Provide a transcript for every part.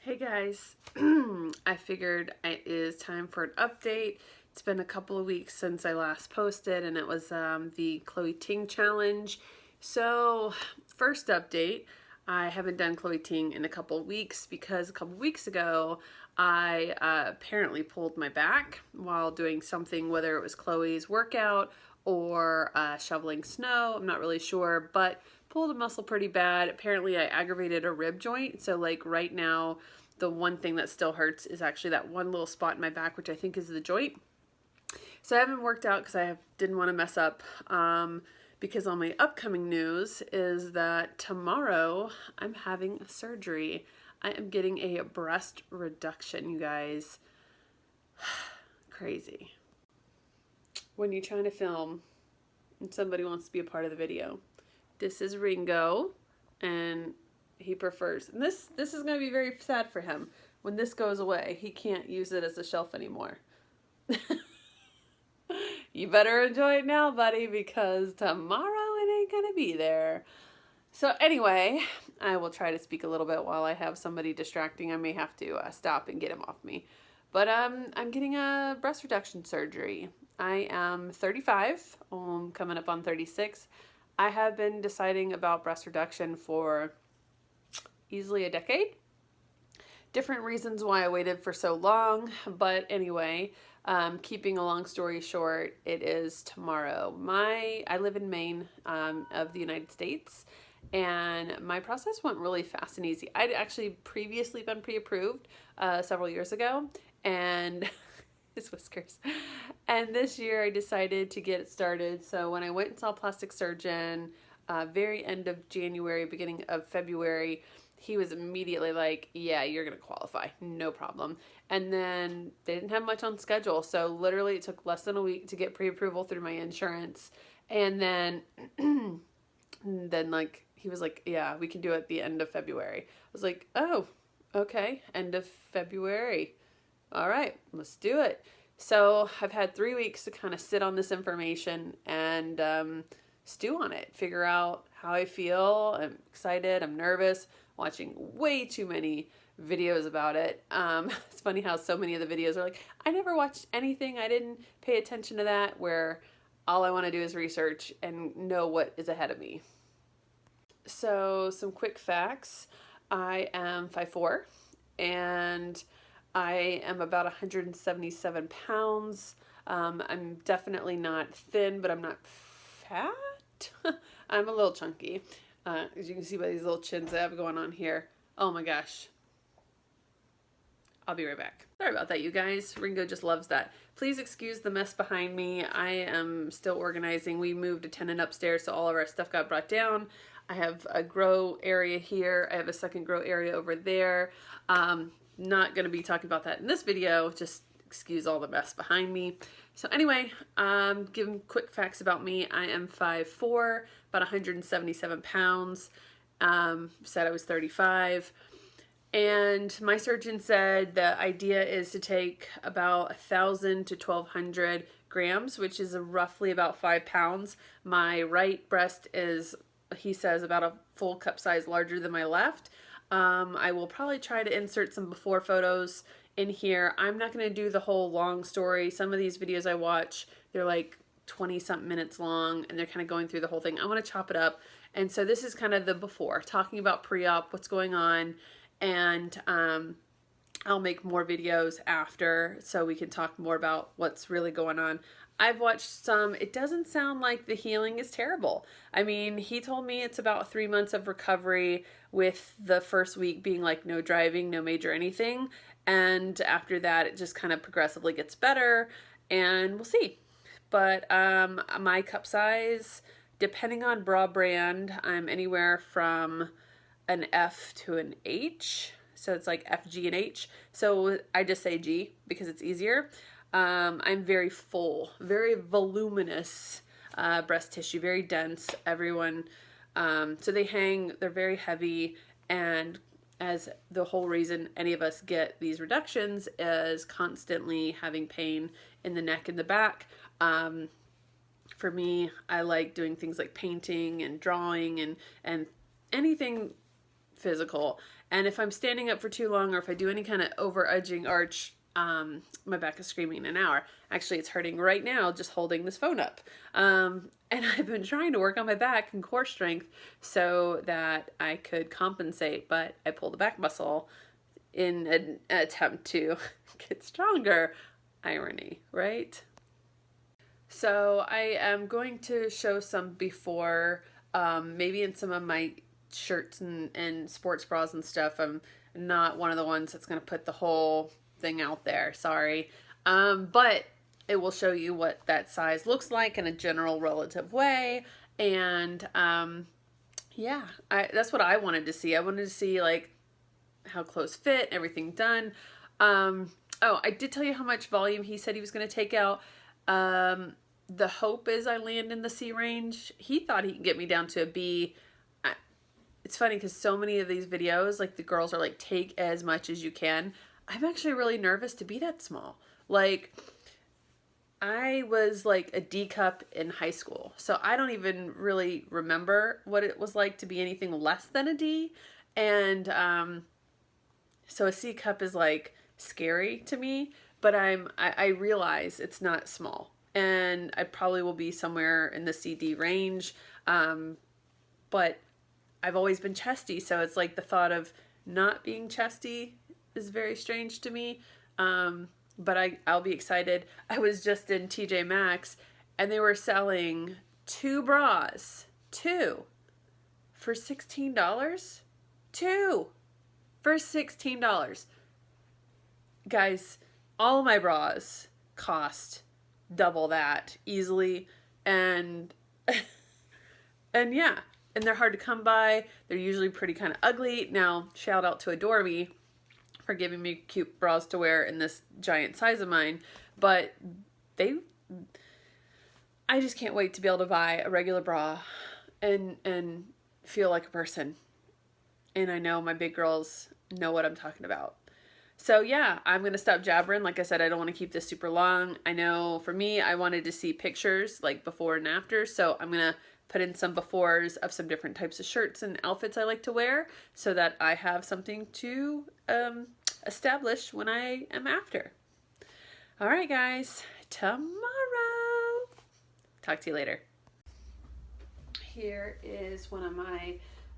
Hey guys, I figured it is time for an update. It's been a couple of weeks since I last posted, and it was the Chloe Ting challenge. So, first update, I haven't done Chloe Ting in a couple of weeks because a couple of weeks ago I apparently pulled my back while doing something, whether it was Chloe's workout or shoveling snow. I'm not really sure, but pulled a muscle pretty bad. Apparently I aggravated a rib joint. So like right now, the one thing that still hurts is actually that one little spot in my back, which I think is the joint. So I haven't worked out because didn't want to mess up. Because on my upcoming news is that tomorrow I'm having a surgery. I am getting a breast reduction, you guys. Crazy. When you're trying to film and somebody wants to be a part of the video. This is Ringo, and he prefers, and this is going to be very sad for him. When this goes away, he can't use it as a shelf anymore. You better enjoy it now, buddy, because tomorrow it ain't going to be there. So anyway, I will try to speak a little bit while I have somebody distracting. I may have to stop and get him off me. But I'm getting a breast reduction surgery. I am 35, coming up on 36. I have been deciding about breast reduction for easily a decade. Different reasons why I waited for so long, but anyway, keeping a long story short, it is tomorrow. I live in Maine, of the United States, and my process went really fast and easy. I'd actually previously been pre-approved several years ago, and his whiskers. And this year I decided to get it started. So when I went and saw a plastic surgeon, very end of January, beginning of February, he was immediately like, yeah, you're going to qualify. No problem. And then they didn't have much on schedule. So literally it took less than a week to get pre-approval through my insurance. And then, like, he was like, yeah, we can do it at the end of February. I was like, oh, okay. End of February. All right, let's do it. So I've had 3 weeks to kind of sit on this information and stew on it, figure out how I feel. I'm excited, I'm nervous, watching way too many videos about it. It's funny how so many of the videos are like, I never watched anything, I didn't pay attention to that, where all I want to do is research and know what is ahead of me. So some quick facts. I am 5'4", and I am about 177 pounds. I'm definitely not thin, but I'm not fat. I'm a little chunky. As you can see by these little chins I have going on here. Oh my gosh. I'll be right back. Sorry about that, you guys. Ringo just loves that. Please excuse the mess behind me. I am still organizing. We moved a tenant upstairs, so all of our stuff got brought down. I have a grow area here. I have a second grow area over there. Not going to be talking about that in this video. Just excuse all the mess behind me. So anyway, giving quick facts about me. I am 5'4", about 177 pounds. Said I was 35. And my surgeon said the idea is to take about 1,000 to 1,200 grams, which is roughly about 5 pounds. My right breast is, he says, about a full cup size larger than my left. I will probably try to insert some before photos in here. I'm not going to do the whole long story. Some of these videos I watch, they're like 20-something minutes long, and they're kind of going through the whole thing. I want to chop it up. And so this is kind of the before, talking about pre-op, what's going on, and I'll make more videos after so we can talk more about what's really going on. I've watched some. It doesn't sound like the healing is terrible. I mean, he told me it's about 3 months of recovery, with the first week being like no driving, no major anything. And after that, it just kind of progressively gets better, and we'll see. But my cup size, depending on bra brand, I'm anywhere from an F to an H. So it's like F, G, and H. So I just say G because it's easier. I'm very full, very voluminous breast tissue, very dense. Everyone, so they're very heavy, and as the whole reason any of us get these reductions is constantly having pain in the neck and the back. For me, I like doing things like painting and drawing and anything physical. And if I'm standing up for too long, or if I do any kind of over edging arch, my back is screaming in an hour. Actually, it's hurting right now just holding this phone up. And I've been trying to work on my back and core strength so that I could compensate, but I pulled the back muscle in an attempt to get stronger. Irony, right? So I am going to show some before, maybe in some of my shirts and sports bras and stuff. I'm not one of the ones that's going to put the whole thing out there, sorry. But it will show you what that size looks like in a general relative way. And yeah, that's what I wanted to see. I wanted to see like how clothes fit, everything done. Oh, I did tell you how much volume he said he was going to take out. The hope is I land in the C range. He thought he could get me down to a B. It's funny because so many of these videos, like the girls are like, take as much as you can. I'm actually really nervous to be that small. Like, I was like a D cup in high school. So I don't even really remember what it was like to be anything less than a D. And so a C cup is like scary to me, but I realize it's not small. And I probably will be somewhere in the CD range. But I've always been chesty, so it's like the thought of not being chesty is very strange to me. But I'll be excited. I was just in TJ Maxx and they were selling 2 bras. 2 for $16. 2 for $16. Guys, all of my bras cost double that easily. And and yeah, and they're hard to come by. They're usually pretty kind of ugly. Now, shout out to Adore Me for giving me cute bras to wear in this giant size of mine. But I just can't wait to be able to buy a regular bra and feel like a person. And I know my big girls know what I'm talking about. So yeah, I'm going to stop jabbering. Like I said, I don't want to keep this super long. I know for me, I wanted to see pictures like before and after. So I'm going to put in some befores of some different types of shirts and outfits I like to wear so that I have something to establish when I am after. All right, guys, tomorrow. Talk to you later. Here is one of my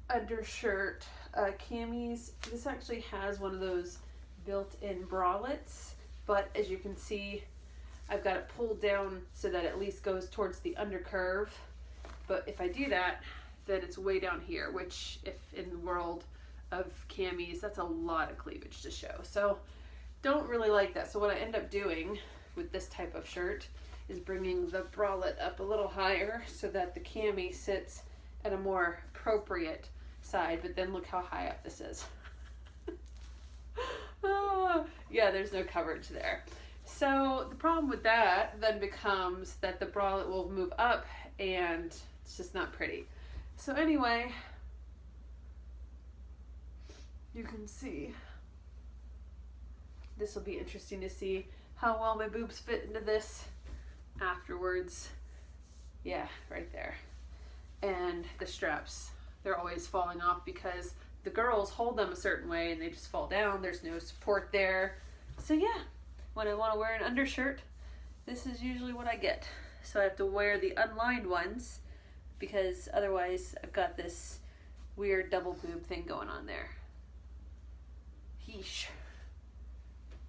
undershirt camis. This actually has one of those built-in bralettes, but as you can see, I've got it pulled down so that it at least goes towards the undercurve. But if I do that, then it's way down here, which if in the world of camis, that's a lot of cleavage to show. So don't really like that. So what I end up doing with this type of shirt is bringing the bralette up a little higher so that the cami sits at a more appropriate side. But then look how high up this is. Oh, yeah, there's no coverage there. So the problem with that then becomes that the bralette will move up and it's just not pretty. So anyway, you can see, this will be interesting to see how well my boobs fit into this afterwards. Yeah, right there. And the straps, they're always falling off because the girls hold them a certain way and they just fall down. There's no support there. So yeah, when I want to wear an undershirt, this is usually what I get. So I have to wear the unlined ones because otherwise I've got this weird double boob thing going on there. Heesh.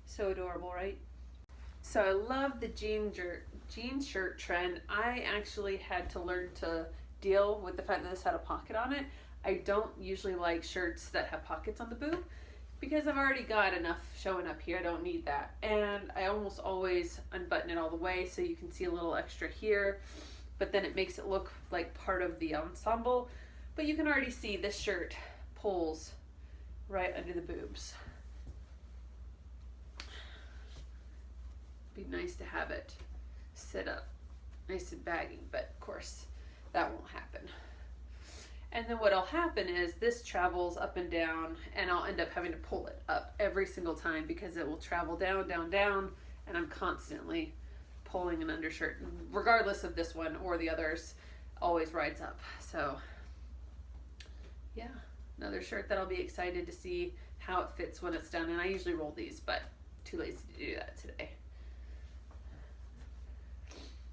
So adorable, right? So I love the jean shirt trend. I actually had to learn to deal with the fact that this had a pocket on it. I don't usually like shirts that have pockets on the boob because I've already got enough showing up here. I don't need that. And I almost always unbutton it all the way so you can see a little extra here, but then it makes it look like part of the ensemble. But you can already see this shirt pulls right under the boobs. Be nice to have it sit up nice and baggy, but of course that won't happen. And then what'll happen is this travels up and down and I'll end up having to pull it up every single time because it will travel down, down, down, and I'm constantly pulling an undershirt, regardless of this one or the others, always rides up. So yeah, Another shirt that I'll be excited to see how it fits when it's done. And I usually roll these, but too lazy to do that today.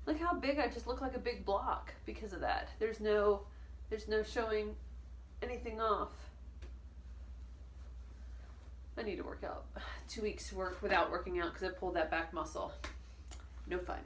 Look how big I just look like a big block because of that. There's no showing anything off. I need to work out. 2 weeks work without working out because I pulled that back muscle. No fun.